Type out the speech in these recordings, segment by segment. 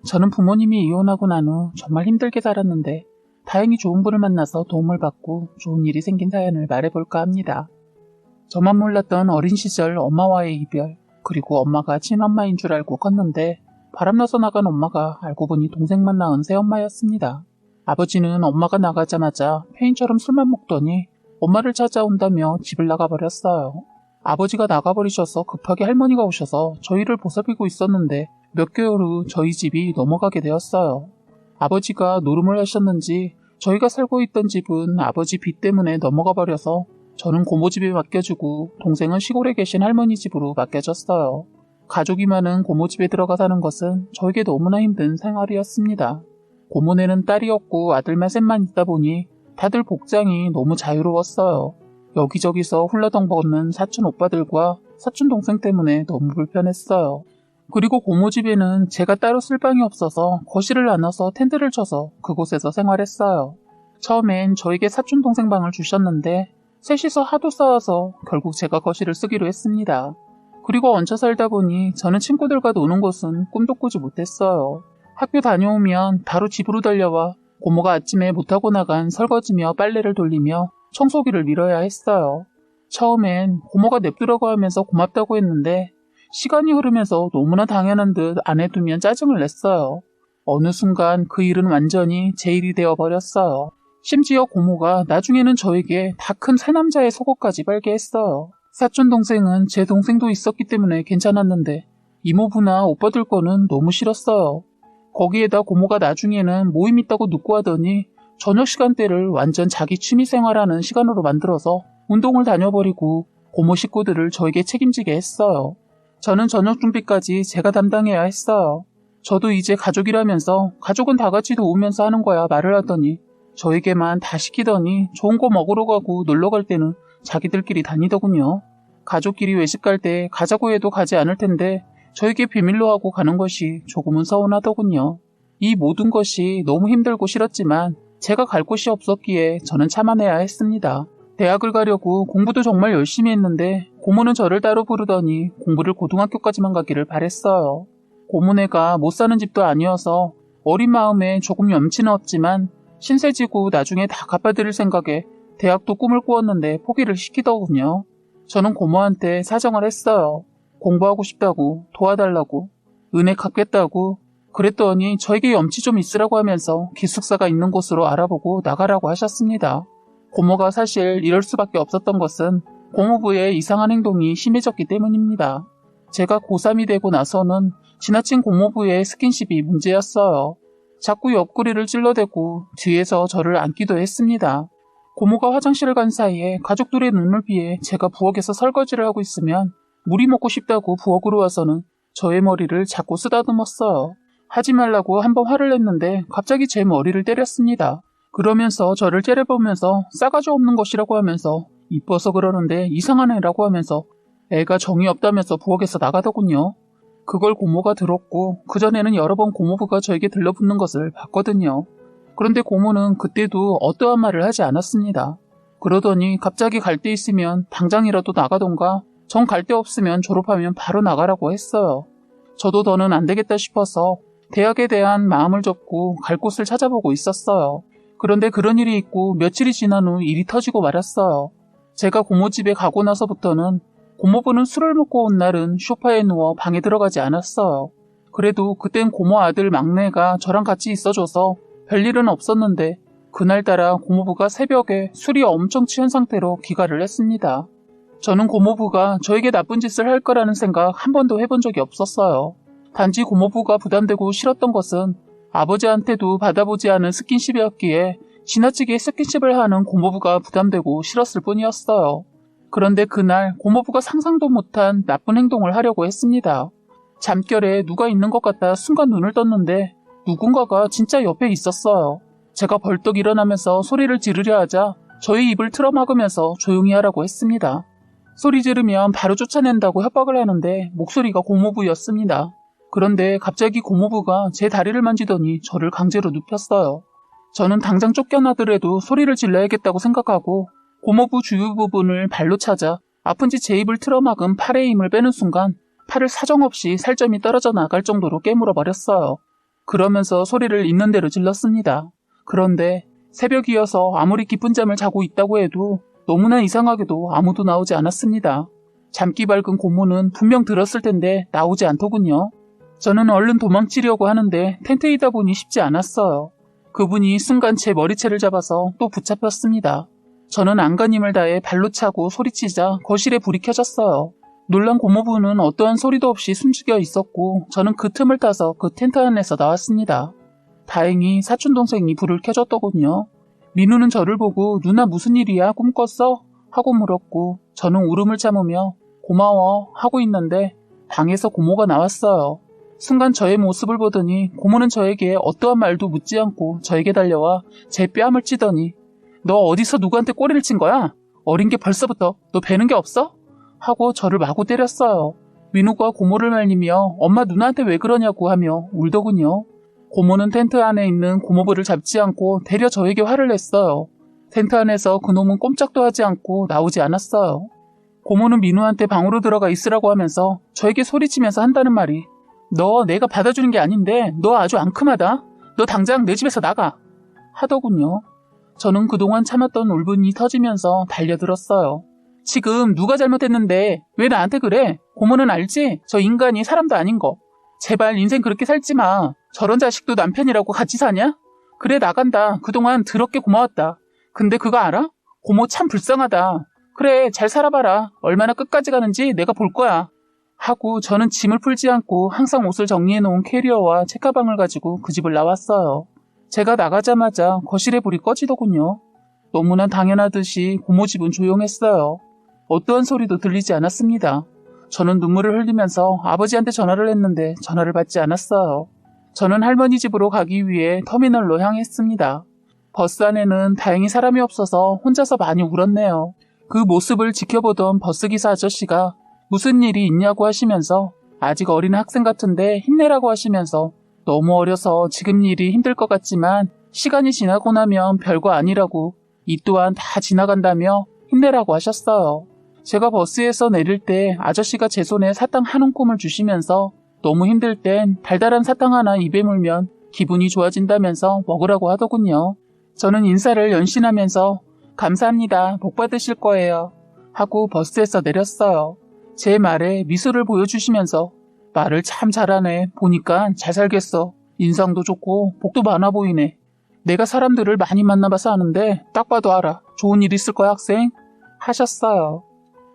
저는 부모님이 이혼하고 난 후 정말 힘들게 살았는데 다행히 좋은 분을 만나서 도움을 받고 좋은 일이 생긴 사연을 말해볼까 합니다. 저만 몰랐던 어린 시절 엄마와의 이별, 그리고 엄마가 친엄마인 줄 알고 컸는데 바람나서 나간 엄마가 알고 보니 동생만 낳은 새엄마였습니다. 아버지는 엄마가 나가자마자 페인처럼 술만 먹더니 엄마를 찾아온다며 집을 나가버렸어요. 아버지가 나가버리셔서 급하게 할머니가 오셔서 저희를 보살피고 있었는데 몇 개월 후 저희 집이 넘어가게 되었어요. 아버지가 노름을 하셨는지 저희가 살고 있던 집은 아버지 빚 때문에 넘어가 버려서 저는 고모집에 맡겨주고 동생은 시골에 계신 할머니 집으로 맡겨졌어요. 가족이 많은 고모집에 들어가 사는 것은 저에게 너무나 힘든 생활이었습니다. 고모네는 딸이었고 아들만 셋만 있다 보니 다들 복장이 너무 자유로웠어요. 여기저기서 훌러덩거리는 사촌 오빠들과 사촌 동생 때문에 너무 불편했어요. 그리고 고모집에는 제가 따로 쓸 방이 없어서 거실을 나눠서 텐트를 쳐서 그곳에서 생활했어요. 처음엔 저에게 사촌 동생 방을 주셨는데 셋이서 하도 싸워서 결국 제가 거실을 쓰기로 했습니다. 그리고 얹혀 살다 보니 저는 친구들과 노는 것은 꿈도 꾸지 못했어요. 학교 다녀오면 바로 집으로 달려와 고모가 아침에 못하고 나간 설거지며 빨래를 돌리며 청소기를 밀어야 했어요. 처음엔 고모가 냅두라고 하면서 고맙다고 했는데 시간이 흐르면서 너무나 당연한 듯 안 해두면 짜증을 냈어요. 어느 순간 그 일은 완전히 제 일이 되어버렸어요. 심지어 고모가 나중에는 저에게 다 큰 새남자의 속옷까지 빨게 했어요. 사촌 동생은 제 동생도 있었기 때문에 괜찮았는데 이모부나 오빠들 거는 너무 싫었어요. 거기에다 고모가 나중에는 모임 있다고 눕고 하더니 저녁 시간대를 완전 자기 취미생활하는 시간으로 만들어서 운동을 다녀버리고 고모 식구들을 저에게 책임지게 했어요. 저는 저녁 준비까지 제가 담당해야 했어요. 저도 이제 가족이라면서 가족은 다 같이 도우면서 하는 거야 말을 하더니 저에게만 다 시키더니 좋은 거 먹으러 가고 놀러 갈 때는 자기들끼리 다니더군요. 가족끼리 외식 갈 때 가자고 해도 가지 않을 텐데 저에게 비밀로 하고 가는 것이 조금은 서운하더군요. 이 모든 것이 너무 힘들고 싫었지만 제가 갈 곳이 없었기에 저는 참아내야 했습니다. 대학을 가려고 공부도 정말 열심히 했는데 고모는 저를 따로 부르더니 공부를 고등학교까지만 가기를 바랬어요. 고모네가 못 사는 집도 아니어서 어린 마음에 조금 염치는 없지만 신세지고 나중에 다 갚아드릴 생각에 대학도 꿈을 꾸었는데 포기를 시키더군요. 저는 고모한테 사정을 했어요. 공부하고 싶다고, 도와달라고, 은혜 갚겠다고. 그랬더니 저에게 염치 좀 있으라고 하면서 기숙사가 있는 곳으로 알아보고 나가라고 하셨습니다. 고모가 사실 이럴 수밖에 없었던 것은 고모부의 이상한 행동이 심해졌기 때문입니다. 제가 고3이 되고 나서는 지나친 고모부의 스킨십이 문제였어요. 자꾸 옆구리를 찔러대고 뒤에서 저를 안기도 했습니다. 고모가 화장실을 간 사이에 가족들의 눈을 피해 제가 부엌에서 설거지를 하고 있으면 물이 먹고 싶다고 부엌으로 와서는 저의 머리를 자꾸 쓰다듬었어요. 하지 말라고 한번 화를 냈는데 갑자기 제 머리를 때렸습니다. 그러면서 저를 째려보면서 싸가지 없는 것이라고 하면서 이뻐서 그러는데 이상한 애라고 하면서 애가 정이 없다면서 부엌에서 나가더군요. 그걸 고모가 들었고 그전에는 여러 번 고모부가 저에게 들러붙는 것을 봤거든요. 그런데 고모는 그때도 어떠한 말을 하지 않았습니다. 그러더니 갑자기 갈 데 있으면 당장이라도 나가던가 정 갈 데 없으면 졸업하면 바로 나가라고 했어요. 저도 더는 안 되겠다 싶어서 대학에 대한 마음을 접고 갈 곳을 찾아보고 있었어요. 그런데 그런 일이 있고 며칠이 지난 후 일이 터지고 말았어요. 제가 고모집에 가고 나서부터는 고모부는 술을 먹고 온 날은 소파에 누워 방에 들어가지 않았어요. 그래도 그땐 고모 아들 막내가 저랑 같이 있어줘서 별일은 없었는데 그날따라 고모부가 새벽에 술이 엄청 취한 상태로 귀가를 했습니다. 저는 고모부가 저에게 나쁜 짓을 할 거라는 생각 한 번도 해본 적이 없었어요. 단지 고모부가 부담되고 싫었던 것은 아버지한테도 받아보지 않은 스킨십이었기에 지나치게 스킨십을 하는 고모부가 부담되고 싫었을 뿐이었어요. 그런데 그날 고모부가 상상도 못한 나쁜 행동을 하려고 했습니다. 잠결에 누가 있는 것 같다 순간 눈을 떴는데 누군가가 진짜 옆에 있었어요. 제가 벌떡 일어나면서 소리를 지르려 하자 저희 입을 틀어막으면서 조용히 하라고 했습니다. 소리 지르면 바로 쫓아낸다고 협박을 하는데 목소리가 고모부였습니다. 그런데 갑자기 고모부가 제 다리를 만지더니 저를 강제로 눕혔어요. 저는 당장 쫓겨나더라도 소리를 질러야겠다고 생각하고 고모부 주요 부분을 발로 찾아 아픈지 제 입을 틀어막은 팔의 힘을 빼는 순간 팔을 사정없이 살점이 떨어져 나갈 정도로 깨물어 버렸어요. 그러면서 소리를 있는 대로 질렀습니다. 그런데 새벽이어서 아무리 깊은 잠을 자고 있다고 해도 너무나 이상하게도 아무도 나오지 않았습니다. 잠기 밝은 고모는 분명 들었을 텐데 나오지 않더군요. 저는 얼른 도망치려고 하는데 텐트이다 보니 쉽지 않았어요. 그분이 순간 제 머리채를 잡아서 또 붙잡혔습니다. 저는 안간힘을 다해 발로 차고 소리치자 거실에 불이 켜졌어요. 놀란 고모부는 어떠한 소리도 없이 숨죽여 있었고 저는 그 틈을 타서 그 텐트 안에서 나왔습니다. 다행히 사촌동생이 불을 켜줬더군요. 민우는 저를 보고 누나 무슨 일이야 꿈꿨어? 하고 물었고 저는 울음을 참으며 고마워 하고 있는데 방에서 고모가 나왔어요. 순간 저의 모습을 보더니 고모는 저에게 어떠한 말도 묻지 않고 저에게 달려와 제 뺨을 찌더니 너 어디서 누구한테 꼬리를 친 거야? 어린 게 벌써부터 너 배는 게 없어? 하고 저를 마구 때렸어요. 민우가 고모를 말리며 엄마 누나한테 왜 그러냐고 하며 울더군요. 고모는 텐트 안에 있는 고모부를 잡지 않고 대려 저에게 화를 냈어요. 텐트 안에서 그놈은 꼼짝도 하지 않고 나오지 않았어요. 고모는 민우한테 방으로 들어가 있으라고 하면서 저에게 소리치면서 한다는 말이 너 내가 받아주는 게 아닌데 너 아주 앙큼하다. 너 당장 내 집에서 나가. 하더군요. 저는 그동안 참았던 울분이 터지면서 달려들었어요. 지금 누가 잘못했는데 왜 나한테 그래? 고모는 알지? 저 인간이 사람도 아닌 거. 제발 인생 그렇게 살지 마. 저런 자식도 남편이라고 같이 사냐? 그래 나간다. 그동안 더럽게 고마웠다. 근데 그거 알아? 고모 참 불쌍하다. 그래 잘 살아봐라. 얼마나 끝까지 가는지 내가 볼 거야. 하고 저는 짐을 풀지 않고 항상 옷을 정리해놓은 캐리어와 책가방을 가지고 그 집을 나왔어요. 제가 나가자마자 거실에 불이 꺼지더군요. 너무나 당연하듯이 고모 집은 조용했어요. 어떠한 소리도 들리지 않았습니다. 저는 눈물을 흘리면서 아버지한테 전화를 했는데 전화를 받지 않았어요. 저는 할머니 집으로 가기 위해 터미널로 향했습니다. 버스 안에는 다행히 사람이 없어서 혼자서 많이 울었네요. 그 모습을 지켜보던 버스기사 아저씨가 무슨 일이 있냐고 하시면서 아직 어린 학생 같은데 힘내라고 하시면서 너무 어려서 지금 일이 힘들 것 같지만 시간이 지나고 나면 별거 아니라고 이 또한 다 지나간다며 힘내라고 하셨어요. 제가 버스에서 내릴 때 아저씨가 제 손에 사탕 한 움큼을 주시면서 너무 힘들 땐 달달한 사탕 하나 입에 물면 기분이 좋아진다면서 먹으라고 하더군요. 저는 인사를 연신하면서 감사합니다. 복 받으실 거예요. 하고 버스에서 내렸어요. 제 말에 미소를 보여주시면서 말을 참 잘하네. 보니까 잘 살겠어. 인상도 좋고 복도 많아 보이네. 내가 사람들을 많이 만나봐서 아는데 딱 봐도 알아. 좋은 일 있을 거야 학생? 하셨어요.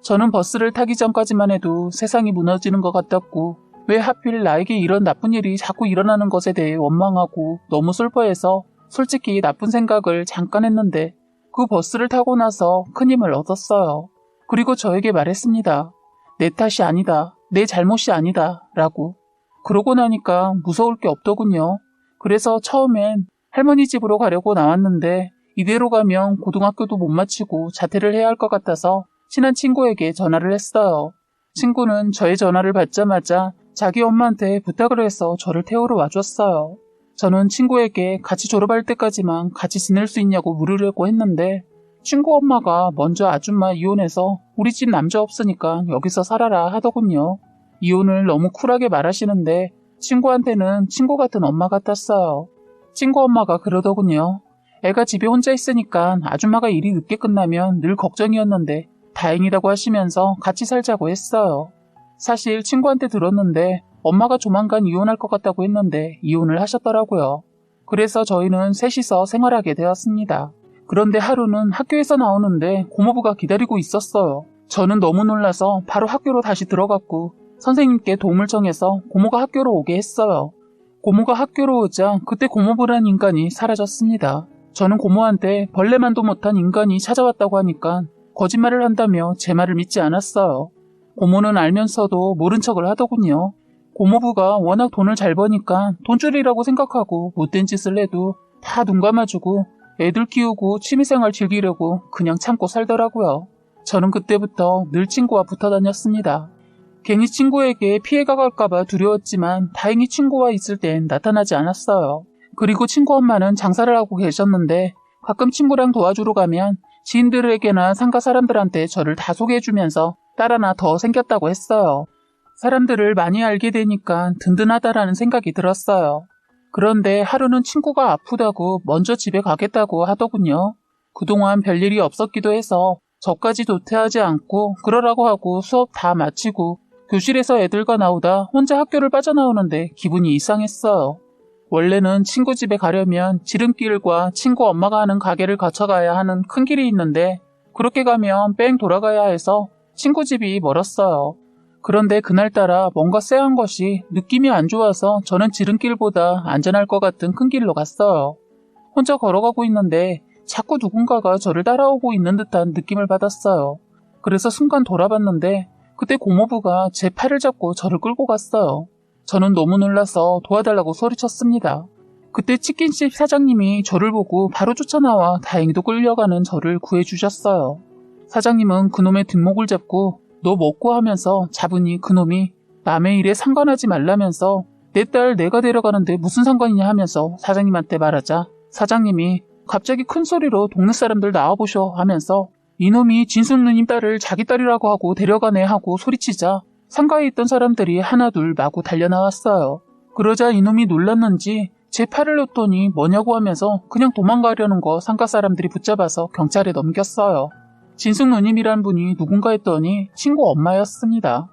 저는 버스를 타기 전까지만 해도 세상이 무너지는 것 같았고 왜 하필 나에게 이런 나쁜 일이 자꾸 일어나는 것에 대해 원망하고 너무 슬퍼해서 솔직히 나쁜 생각을 잠깐 했는데 그 버스를 타고 나서 큰 힘을 얻었어요. 그리고 저에게 말했습니다. 내 탓이 아니다. 내 잘못이 아니다. 라고. 그러고 나니까 무서울 게 없더군요. 그래서 처음엔 할머니 집으로 가려고 나왔는데 이대로 가면 고등학교도 못 마치고 자퇴를 해야 할 것 같아서 친한 친구에게 전화를 했어요. 친구는 저의 전화를 받자마자 자기 엄마한테 부탁을 해서 저를 태우러 와줬어요. 저는 친구에게 같이 졸업할 때까지만 같이 지낼 수 있냐고 물으려고 했는데 친구 엄마가 먼저 아줌마 이혼해서 우리 집 남자 없으니까 여기서 살아라 하더군요. 이혼을 너무 쿨하게 말하시는데 친구한테는 친구 같은 엄마 같았어요. 친구 엄마가 그러더군요. 애가 집에 혼자 있으니까 아줌마가 일이 늦게 끝나면 늘 걱정이었는데 다행이라고 하시면서 같이 살자고 했어요. 사실 친구한테 들었는데 엄마가 조만간 이혼할 것 같다고 했는데 이혼을 하셨더라고요. 그래서 저희는 셋이서 생활하게 되었습니다. 그런데 하루는 학교에서 나오는데 고모부가 기다리고 있었어요. 저는 너무 놀라서 바로 학교로 다시 들어갔고 선생님께 도움을 청해서 고모가 학교로 오게 했어요. 고모가 학교로 오자 그때 고모부란 인간이 사라졌습니다. 저는 고모한테 벌레만도 못한 인간이 찾아왔다고 하니까 거짓말을 한다며 제 말을 믿지 않았어요. 고모는 알면서도 모른 척을 하더군요. 고모부가 워낙 돈을 잘 버니까 돈줄이라고 생각하고 못된 짓을 해도 다 눈 감아주고 애들 키우고 취미생활 즐기려고 그냥 참고 살더라고요. 저는 그때부터 늘 친구와 붙어 다녔습니다. 괜히 친구에게 피해가 갈까봐 두려웠지만 다행히 친구와 있을 땐 나타나지 않았어요. 그리고 친구 엄마는 장사를 하고 계셨는데 가끔 친구랑 도와주러 가면 지인들에게나 상가 사람들한테 저를 다 소개해주면서 딸 하나 더 생겼다고 했어요. 사람들을 많이 알게 되니까 든든하다라는 생각이 들었어요. 그런데 하루는 친구가 아프다고 먼저 집에 가겠다고 하더군요. 그동안 별일이 없었기도 해서 저까지 도태하지 않고 그러라고 하고 수업 다 마치고 교실에서 애들과 나오다 혼자 학교를 빠져나오는데 기분이 이상했어요. 원래는 친구 집에 가려면 지름길과 친구 엄마가 하는 가게를 거쳐가야 하는 큰 길이 있는데 그렇게 가면 뺑 돌아가야 해서 친구 집이 멀었어요. 그런데 그날따라 뭔가 쎄한 것이 느낌이 안 좋아서 저는 지름길보다 안전할 것 같은 큰 길로 갔어요. 혼자 걸어가고 있는데 자꾸 누군가가 저를 따라오고 있는 듯한 느낌을 받았어요. 그래서 순간 돌아봤는데 그때 고모부가 제 팔을 잡고 저를 끌고 갔어요. 저는 너무 놀라서 도와달라고 소리쳤습니다. 그때 치킨집 사장님이 저를 보고 바로 쫓아나와 다행히도 끌려가는 저를 구해주셨어요. 사장님은 그놈의 뒷목을 잡고 너 먹고 하면서 잡으니 그놈이 남의 일에 상관하지 말라면서 내 딸 내가 데려가는데 무슨 상관이냐 하면서 사장님한테 말하자 사장님이 갑자기 큰 소리로 동네 사람들 나와보셔 하면서 이놈이 진숙 누님 딸을 자기 딸이라고 하고 데려가네 하고 소리치자 상가에 있던 사람들이 하나둘 마구 달려나왔어요. 그러자 이놈이 놀랐는지 제 팔을 놓더니 뭐냐고 하면서 그냥 도망가려는 거 상가 사람들이 붙잡아서 경찰에 넘겼어요. 진숙 누님이란 분이 누군가 했더니 친구 엄마였습니다.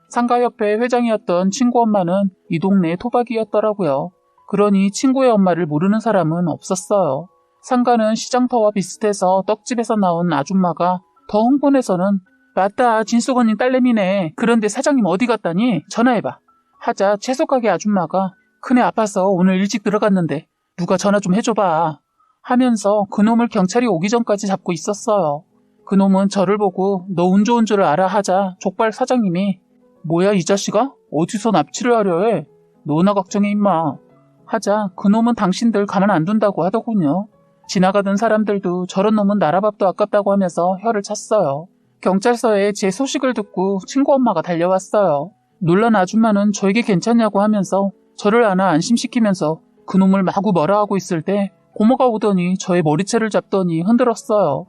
상가협회 회장이었던 친구 엄마는 이 동네 토박이였더라고요. 그러니 친구의 엄마를 모르는 사람은 없었어요. 상가는 시장터와 비슷해서 떡집에서 나온 아줌마가 더 흥분해서는 맞다 진숙 언니 딸내미네. 그런데 사장님 어디 갔다니? 전화해봐. 하자 채소가게 아줌마가 큰애 아파서 오늘 일찍 들어갔는데 누가 전화 좀 해줘봐 하면서 그놈을 경찰이 오기 전까지 잡고 있었어요. 그놈은 저를 보고 너 운 좋은 줄 알아 하자 족발 사장님이 뭐야 이 자식아? 어디서 납치를 하려 해? 너나 걱정해 임마 하자 그놈은 당신들 가만 안 둔다고 하더군요. 지나가던 사람들도 저런 놈은 나라밥도 아깝다고 하면서 혀를 찼어요. 경찰서에 제 소식을 듣고 친구 엄마가 달려왔어요. 놀란 아줌마는 저에게 괜찮냐고 하면서 저를 안아 안심시키면서 그놈을 마구 뭐라 하고 있을 때 고모가 오더니 저의 머리채를 잡더니 흔들었어요.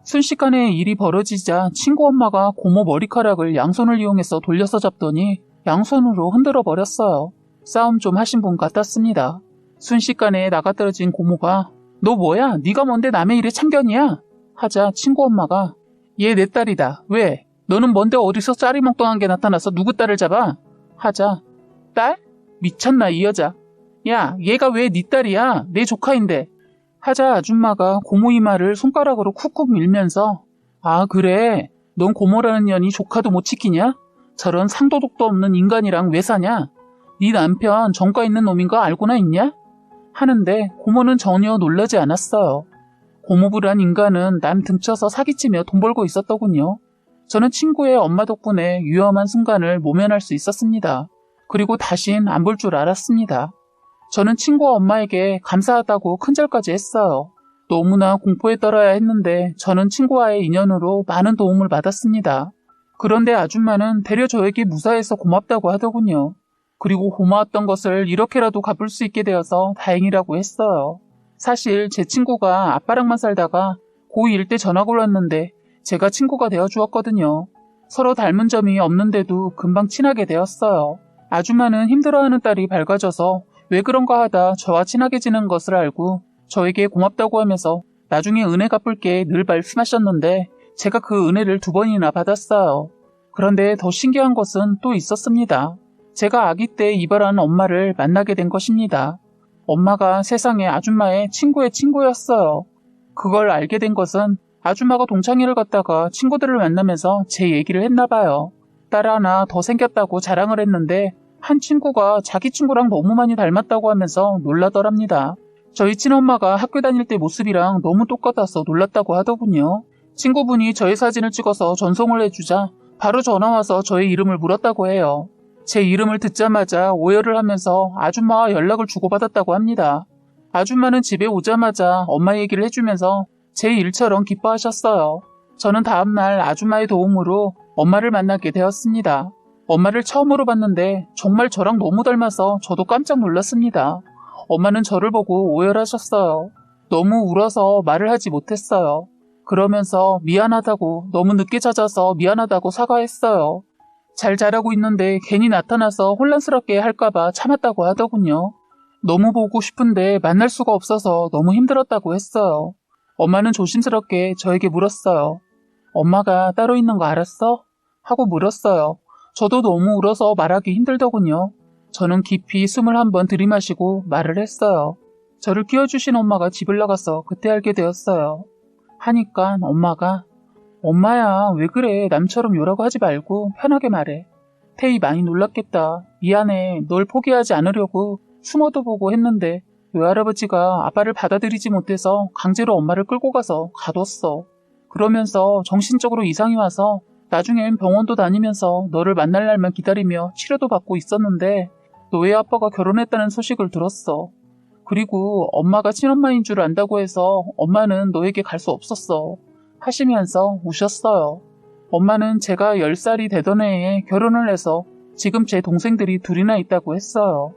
순식간에 일이 벌어지자 친구 엄마가 고모 머리카락을 양손을 이용해서 돌려서 잡더니 양손으로 흔들어 버렸어요. 싸움 좀 하신 분 같았습니다. 순식간에 나가떨어진 고모가 너 뭐야? 네가 뭔데 남의 일에 참견이야? 하자 친구 엄마가 얘 내 딸이다. 왜? 너는 뭔데 어디서 짜리몽땅한 게 나타나서 누구 딸을 잡아? 하자 딸? 미쳤나 이 여자. 야 얘가 왜 네 딸이야? 내 조카인데. 하자 아줌마가 고모 이마를 손가락으로 쿡쿡 밀면서 아 그래? 넌 고모라는 년이 조카도 못 지키냐? 저런 상도덕도 없는 인간이랑 왜 사냐? 네 남편 정가 있는 놈인 거 알고나 있냐? 하는데 고모는 전혀 놀라지 않았어요. 고모부란 인간은 남 등쳐서 사기치며 돈 벌고 있었더군요. 저는 친구의 엄마 덕분에 위험한 순간을 모면할 수 있었습니다. 그리고 다신 안 볼 줄 알았습니다. 저는 친구 엄마에게 감사하다고 큰절까지 했어요. 너무나 공포에 떨어야 했는데 저는 친구와의 인연으로 많은 도움을 받았습니다. 그런데 아줌마는 되려 저에게 무사해서 고맙다고 하더군요. 그리고 고마웠던 것을 이렇게라도 갚을 수 있게 되어서 다행이라고 했어요. 사실 제 친구가 아빠랑만 살다가 고2일 때 전학을 왔는데 제가 친구가 되어주었거든요. 서로 닮은 점이 없는데도 금방 친하게 되었어요. 아줌마는 힘들어하는 딸이 밝아져서 왜 그런가 하다 저와 친하게 지낸 것을 알고 저에게 고맙다고 하면서 나중에 은혜 갚을게 늘 말씀하셨는데 제가 그 은혜를 2번이나 받았어요. 그런데 더 신기한 것은 또 있었습니다. 제가 아기 때 이별한 엄마를 만나게 된 것입니다. 엄마가 세상에 아줌마의 친구의 친구였어요. 그걸 알게 된 것은 아줌마가 동창회를 갔다가 친구들을 만나면서 제 얘기를 했나 봐요. 딸 하나 더 생겼다고 자랑을 했는데 한 친구가 자기 친구랑 너무 많이 닮았다고 하면서 놀라더랍니다. 저희 친엄마가 학교 다닐 때 모습이랑 너무 똑같아서 놀랐다고 하더군요. 친구분이 저의 사진을 찍어서 전송을 해주자 바로 전화와서 저의 이름을 물었다고 해요. 제 이름을 듣자마자 오열을 하면서 아줌마와 연락을 주고받았다고 합니다. 아줌마는 집에 오자마자 엄마 얘기를 해주면서 제 일처럼 기뻐하셨어요. 저는 다음날 아줌마의 도움으로 엄마를 만나게 되었습니다. 엄마를 처음으로 봤는데 정말 저랑 너무 닮아서 저도 깜짝 놀랐습니다. 엄마는 저를 보고 오열하셨어요. 너무 울어서 말을 하지 못했어요. 그러면서 미안하다고 너무 늦게 찾아서 미안하다고 사과했어요. 잘 자라고 있는데 괜히 나타나서 혼란스럽게 할까봐 참았다고 하더군요. 너무 보고 싶은데 만날 수가 없어서 너무 힘들었다고 했어요. 엄마는 조심스럽게 저에게 물었어요. 엄마가 따로 있는 거 알았어? 하고 물었어요. 저도 너무 울어서 말하기 힘들더군요. 저는 깊이 숨을 한번 들이마시고 말을 했어요. 저를 키워주신 엄마가 집을 나가서 그때 알게 되었어요. 하니까 엄마가 엄마야 왜 그래 남처럼 요라고 하지 말고 편하게 말해. 태희 많이 놀랐겠다. 미안해 널 포기하지 않으려고 숨어도 보고 했는데 외할아버지가 아빠를 받아들이지 못해서 강제로 엄마를 끌고 가서 가뒀어. 그러면서 정신적으로 이상이 와서 나중엔 병원도 다니면서 너를 만날 날만 기다리며 치료도 받고 있었는데 너의 아빠가 결혼했다는 소식을 들었어. 그리고 엄마가 친엄마인 줄 안다고 해서 엄마는 너에게 갈 수 없었어. 하시면서 우셨어요. 엄마는 제가 10살이 되던 해에 결혼을 해서 지금 제 동생들이 둘이나 있다고 했어요.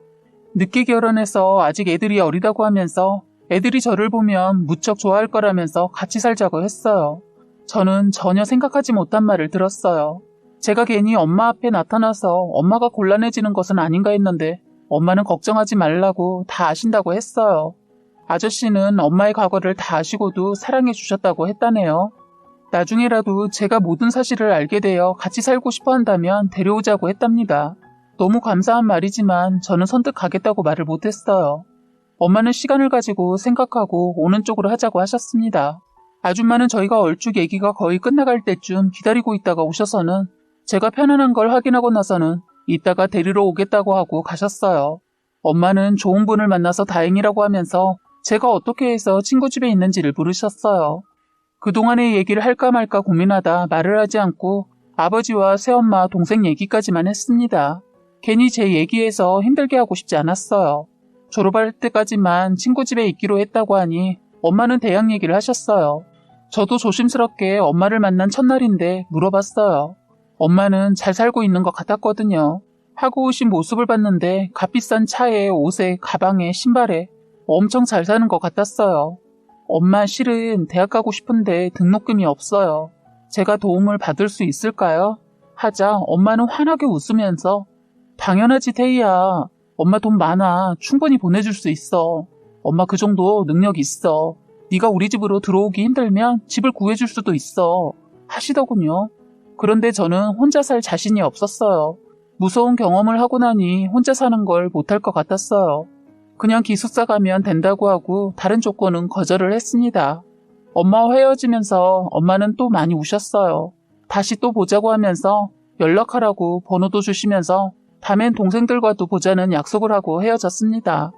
늦게 결혼해서 아직 애들이 어리다고 하면서 애들이 저를 보면 무척 좋아할 거라면서 같이 살자고 했어요. 저는 전혀 생각하지 못한 말을 들었어요. 제가 괜히 엄마 앞에 나타나서 엄마가 곤란해지는 것은 아닌가 했는데 엄마는 걱정하지 말라고 다 아신다고 했어요. 아저씨는 엄마의 과거를 다 아시고도 사랑해 주셨다고 했다네요. 나중에라도 제가 모든 사실을 알게 되어 같이 살고 싶어 한다면 데려오자고 했답니다. 너무 감사한 말이지만 저는 선뜻 가겠다고 말을 못했어요. 엄마는 시간을 가지고 생각하고 오는 쪽으로 하자고 하셨습니다. 아줌마는 저희가 얼쭉 얘기가 거의 끝나갈 때쯤 기다리고 있다가 오셔서는 제가 편안한 걸 확인하고 나서는 이따가 데리러 오겠다고 하고 가셨어요. 엄마는 좋은 분을 만나서 다행이라고 하면서 제가 어떻게 해서 친구 집에 있는지를 물으셨어요. 그동안의 얘기를 할까 말까 고민하다 말을 하지 않고 아버지와 새엄마, 동생 얘기까지만 했습니다. 괜히 제 얘기에서 힘들게 하고 싶지 않았어요. 졸업할 때까지만 친구 집에 있기로 했다고 하니 엄마는 대학 얘기를 하셨어요. 저도 조심스럽게 엄마를 만난 첫날인데 물어봤어요. 엄마는 잘 살고 있는 것 같았거든요. 하고 오신 모습을 봤는데 값비싼 차에 옷에 가방에 신발에 엄청 잘 사는 것 같았어요. 엄마 실은 대학 가고 싶은데 등록금이 없어요. 제가 도움을 받을 수 있을까요? 하자 엄마는 환하게 웃으면서 당연하지 태희야. 엄마 돈 많아. 충분히 보내줄 수 있어. 엄마 그 정도 능력 있어. 네가 우리 집으로 들어오기 힘들면 집을 구해줄 수도 있어. 하시더군요. 그런데 저는 혼자 살 자신이 없었어요. 무서운 경험을 하고 나니 혼자 사는 걸 못할 것 같았어요. 그냥 기숙사 가면 된다고 하고 다른 조건은 거절을 했습니다. 엄마와 헤어지면서 엄마는 또 많이 우셨어요. 다시 또 보자고 하면서 연락하라고 번호도 주시면서 다음엔 동생들과도 보자는 약속을 하고 헤어졌습니다.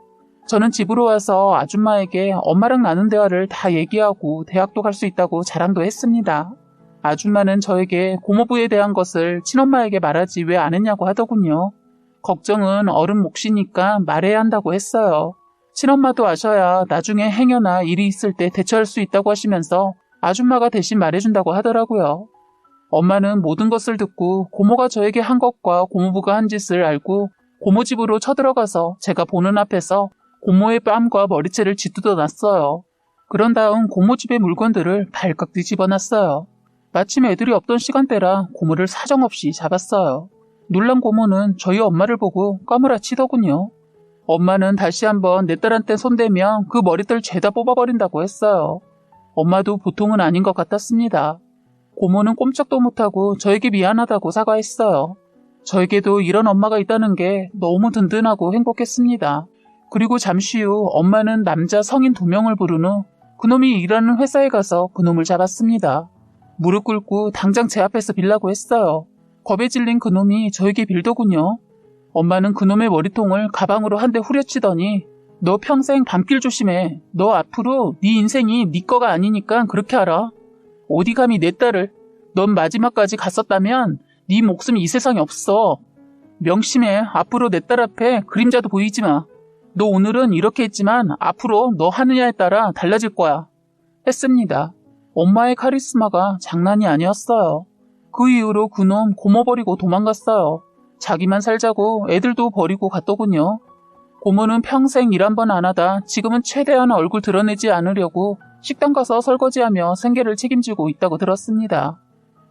저는 집으로 와서 아줌마에게 엄마랑 나눈 대화를 다 얘기하고 대학도 갈 수 있다고 자랑도 했습니다. 아줌마는 저에게 고모부에 대한 것을 친엄마에게 말하지 왜 안 했냐고 하더군요. 걱정은 어른 몫이니까 말해야 한다고 했어요. 친엄마도 아셔야 나중에 행여나 일이 있을 때 대처할 수 있다고 하시면서 아줌마가 대신 말해준다고 하더라고요. 엄마는 모든 것을 듣고 고모가 저에게 한 것과 고모부가 한 짓을 알고 고모 집으로 쳐들어가서 제가 보는 앞에서 고모의 뺨과 머리채를 짓뜯어 놨어요. 그런 다음 고모 집의 물건들을 발칵 뒤집어놨어요. 마침 애들이 없던 시간대라 고모를 사정없이 잡았어요. 놀란 고모는 저희 엄마를 보고 까무라치더군요. 엄마는 다시 한번 내 딸한테 손대면 그 머리털 죄다 뽑아버린다고 했어요. 엄마도 보통은 아닌 것 같았습니다. 고모는 꼼짝도 못하고 저에게 미안하다고 사과했어요. 저에게도 이런 엄마가 있다는 게 너무 든든하고 행복했습니다. 그리고 잠시 후 엄마는 남자 성인 2명을 부른 후 그놈이 일하는 회사에 가서 그놈을 잡았습니다. 무릎 꿇고 당장 제 앞에서 빌라고 했어요. 겁에 질린 그놈이 저에게 빌더군요. 엄마는 그놈의 머리통을 가방으로 한 대 후려치더니 너 평생 밤길 조심해. 너 앞으로 네 인생이 네 거가 아니니까 그렇게 알아. 어디 감히 내 딸을. 넌 마지막까지 갔었다면 네 목숨이 이 세상에 없어. 명심해. 앞으로 내 딸 앞에 그림자도 보이지 마. 너 오늘은 이렇게 했지만 앞으로 너 하느냐에 따라 달라질 거야. 했습니다. 엄마의 카리스마가 장난이 아니었어요. 그 이후로 그놈 고모 버리고 도망갔어요. 자기만 살자고 애들도 버리고 갔더군요. 고모는 평생 일 한 번 안 하다 지금은 최대한 얼굴 드러내지 않으려고 식당 가서 설거지하며 생계를 책임지고 있다고 들었습니다.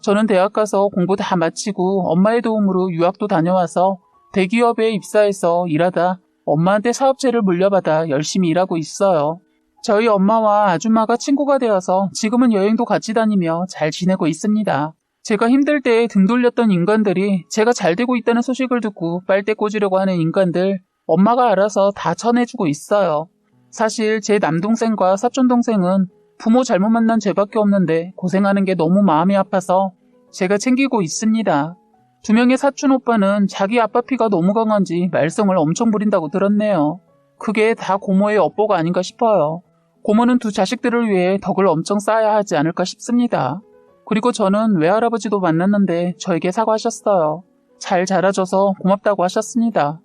저는 대학 가서 공부 다 마치고 엄마의 도움으로 유학도 다녀와서 대기업에 입사해서 일하다 엄마한테 사업체를 물려받아 열심히 일하고 있어요. 저희 엄마와 아줌마가 친구가 되어서 지금은 여행도 같이 다니며 잘 지내고 있습니다. 제가 힘들 때 등 돌렸던 인간들이 제가 잘 되고 있다는 소식을 듣고 빨대 꽂으려고 하는 인간들, 엄마가 알아서 다 쳐내주고 있어요. 사실 제 남동생과 사촌동생은 부모 잘못 만난 죄밖에 없는데 고생하는 게 너무 마음이 아파서 제가 챙기고 있습니다. 2명의 사촌 오빠는 자기 아빠 피가 너무 강한지 말썽을 엄청 부린다고 들었네요. 그게 다 고모의 업보가 아닌가 싶어요. 고모는 2 자식들을 위해 덕을 엄청 쌓아야 하지 않을까 싶습니다. 그리고 저는 외할아버지도 만났는데 저에게 사과하셨어요. 잘 자라줘서 고맙다고 하셨습니다.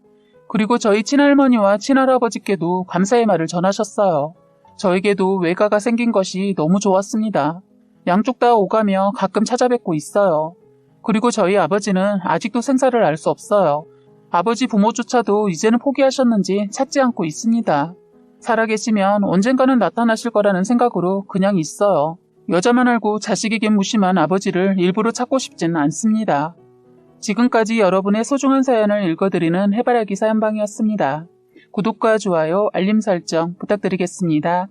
그리고 저희 친할머니와 친할아버지께도 감사의 말을 전하셨어요. 저에게도 외가가 생긴 것이 너무 좋았습니다. 양쪽 다 오가며 가끔 찾아뵙고 있어요. 그리고 저희 아버지는 아직도 생사를 알 수 없어요. 아버지 부모조차도 이제는 포기하셨는지 찾지 않고 있습니다. 살아계시면 언젠가는 나타나실 거라는 생각으로 그냥 있어요. 여자만 알고 자식에게 무심한 아버지를 일부러 찾고 싶지는 않습니다. 지금까지 여러분의 소중한 사연을 읽어드리는 해바라기 사연방이었습니다. 구독과 좋아요, 알림 설정 부탁드리겠습니다.